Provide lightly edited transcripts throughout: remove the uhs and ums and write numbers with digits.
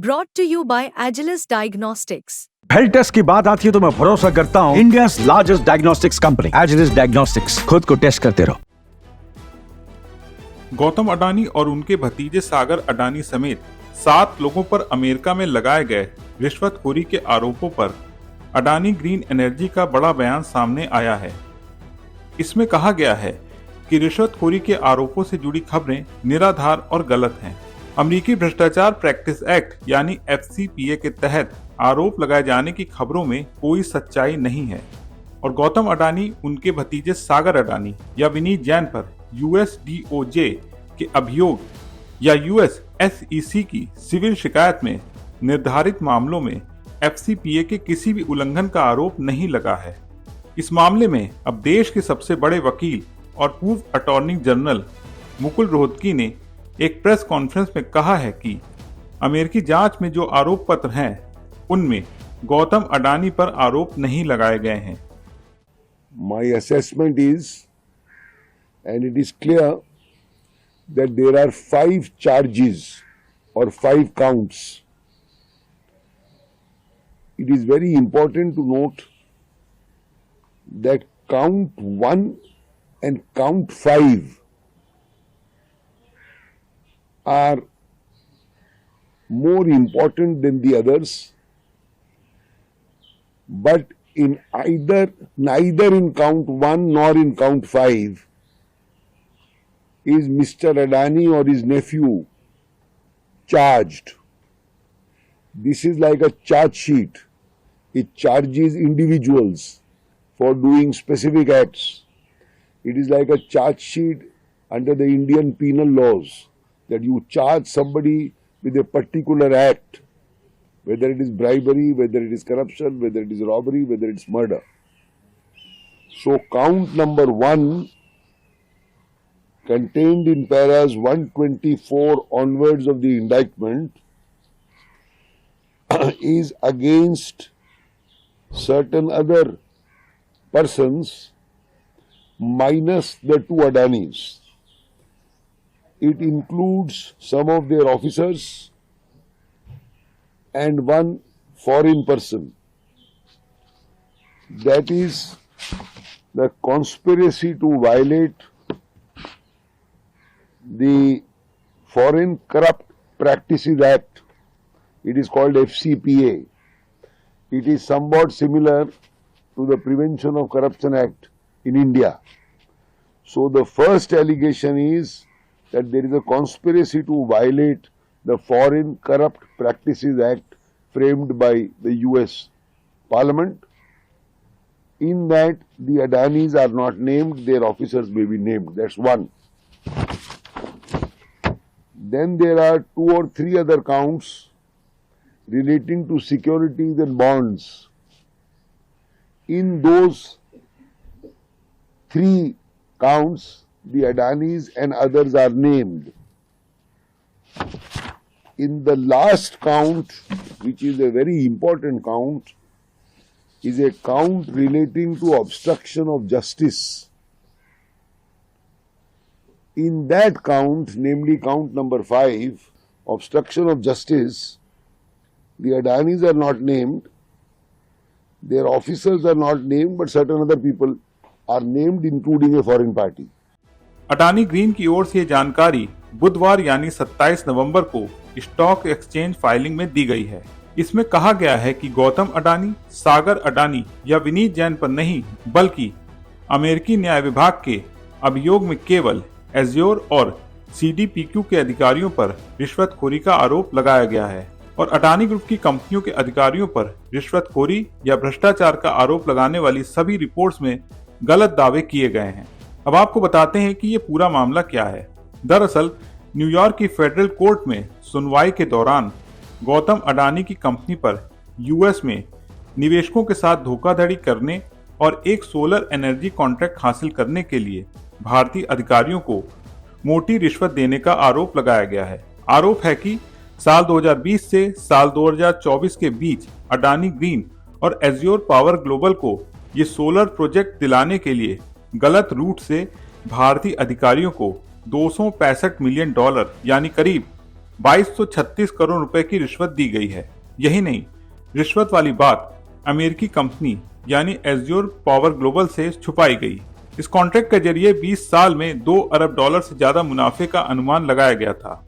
Brought to you by Agilus Diagnostics. Health test की बात आती है तो मैं भरोसा करता हूँ India's largest diagnostics company Agilus diagnostics. खुद को टेस्ट करते रहो। गौतम अडानी और उनके भतीजे सागर अडानी समेत 7 लोगों पर अमेरिका में लगाए गए रिश्वतखोरी के आरोपों पर अडानी ग्रीन एनर्जी का बड़ा बयान सामने आया है। इसमें कहा गया है कि रिश्वतखोरी के आरोपों से जुड़ी खबरें निराधार और गलत हैं। अमेरिकी भ्रष्टाचार प्रैक्टिस एक्ट यानी FCPA के तहत आरोप लगाए जाने की खबरों में कोई सच्चाई नहीं है और गौतम अडानी उनके भतीजे सागर अडानी या विनीत जैन पर US DOJ के अभियोग या US SEC की सिविल शिकायत में निर्धारित मामलों में FCPA के किसी भी उल्लंघन का आरोप नहीं लगा है। इस मामले में अब देश के सबसे बड़े वकील और पूर्व अटॉर्नी जनरल मुकुल रोहतगी ने एक प्रेस कॉन्फ्रेंस में कहा है कि अमेरिकी जांच में जो आरोप पत्र हैं उनमें गौतम अडानी पर आरोप नहीं लगाए गए हैं। My assessment is, and it is clear that there are 5 charges or 5 counts. It is very important to note that count 1 and count 5 are more important than the others, but in neither in count 1 nor in count 5 is Mr. Adani or his nephew charged. This is like a charge sheet. It charges individuals for doing specific acts. It is like a charge sheet under the Indian penal laws that you charge somebody with a particular act, whether it is bribery, whether it is corruption, whether it is robbery, whether it's murder. So count number 1 contained in paras 124 onwards of the indictment is against certain other persons minus the 2 Adanis. It includes some of their officers and 1 foreign person. That is the conspiracy to violate the Foreign Corrupt Practices Act. It is called FCPA. It is somewhat similar to the Prevention of Corruption Act in India. So the first allegation is that there is a conspiracy to violate the Foreign Corrupt Practices Act framed by the US Parliament. In that, the Adanis are not named, their officers may be named. That's 1. Then there are 2 or 3 other counts relating to securities and bonds. In those 3 counts, the Adanis and others are named. In the last count, which is a very important count, is a count relating to obstruction of justice. In that count, namely count number 5, obstruction of justice, the Adanis are not named, their officers are not named, but certain other people are named, including a foreign party. Adani green की ओर से जानकारी बुधवार यानी 27 नवंबर को stock exchange filing में दी गई है। इसमें कहा गया है कि गौतम अडानी, सागर अडानी या विनीत जैन पर नहीं बल्कि अमेरिकी न्याय विभाग के अभियोग में केवल एज्योर और CDPQ के अधिकारियों पर रिश्वतखोरी का आरोप लगाया गया है और अडानी ग्रुप की कंपनियों के अधिकारियों पर रिश्वतखोरी या भ्रष्टाचार का आरोप लगाने वाली सभी रिपोर्ट्स में गलत दावे किए गए हैं। अब आपको बताते हैं कि ये पूरा मामला क्या है। दरअसल न्यूयॉर्क की फेडरल कोर्ट में सुनवाई के दौरान गौतम अडानी की कंपनी पर US में निवेशकों के साथ धोखाधड़ी करने और एक सोलर एनर्जी कॉन्ट्रैक्ट हासिल करने के लिए भारतीय अधिकारियों को मोटी रिश्वत देने का आरोप लगाया गया है। आरोप है कि साल 2020 से साल 2024 के बीच अडानी ग्रीन और एज्योर पावर ग्लोबल को ये सोलर प्रोजेक्ट दिलाने के लिए गलत रूट से भारतीय अधिकारियों को $265 मिलियन यानी करीब 2236 करोड़ रुपए की रिश्वत दी गई है। यही नहीं, रिश्वत वाली बात अमेरिकी कंपनी यानी एज्योर पावर ग्लोबल से छुपाई गई। इस कॉन्ट्रैक्ट के जरिए 20 साल में $2 अरब से ज्यादा मुनाफे का अनुमान लगाया गया था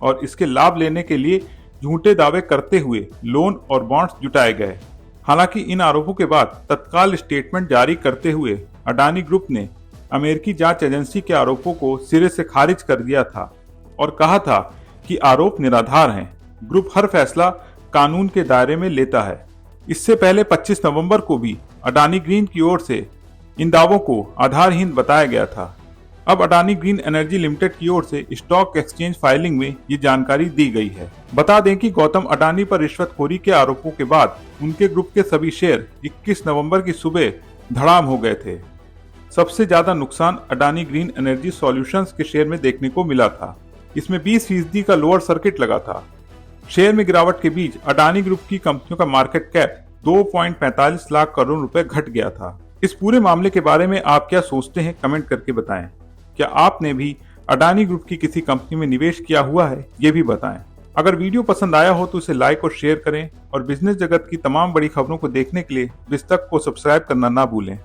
और इसके लाभ लेने के लिए झूठे दावे करते हुए लोन और बॉन्ड्स जुटाए गए। हालांकि इन आरोपों के बाद तत्काल स्टेटमेंट जारी करते हुए अडानी ग्रुप ने अमेरिकी जांच एजेंसी के आरोपों को सिरे से खारिज कर दिया था और कहा था कि आरोप निराधार हैं। ग्रुप हर फैसला कानून के दायरे में लेता है। इससे पहले 25 नवंबर को भी अडानी ग्रीन की ओर से इन दावों को आधारहीन बताया गया था। अब अडानी ग्रीन एनर्जी लिमिटेड की ओर से स्टॉक एक्सचेंज फाइलिंग में ये जानकारी दी गई है। बता दें कि गौतम अडानी पर रिश्वतखोरी के आरोपों के बाद उनके ग्रुप के सभी शेयर 21 नवंबर की सुबह धड़ाम हो गए थे। सबसे ज्यादा नुकसान अडानी ग्रीन एनर्जी सॉल्यूशंस के शेयर में देखने को मिला था। इसमें 20% का लोअर सर्किट लगा था। शेयर में गिरावट के बीच अडानी ग्रुप की कंपनियों का मार्केट कैप 2.45 लाख करोड़ रुपए घट गया था। इस पूरे मामले के बारे में आप क्या सोचते हैं, कमेंट करके बताएं। क्या आपने भी अडानी ग्रुप की किसी कंपनी में निवेश किया हुआ है, ये भी बताएं। अगर वीडियो पसंद आया हो तो इसे लाइक और शेयर करें और बिजनेस जगत की तमाम बड़ी खबरों को देखने के लिए बिस्तक को सब्सक्राइब करना ना भूलें।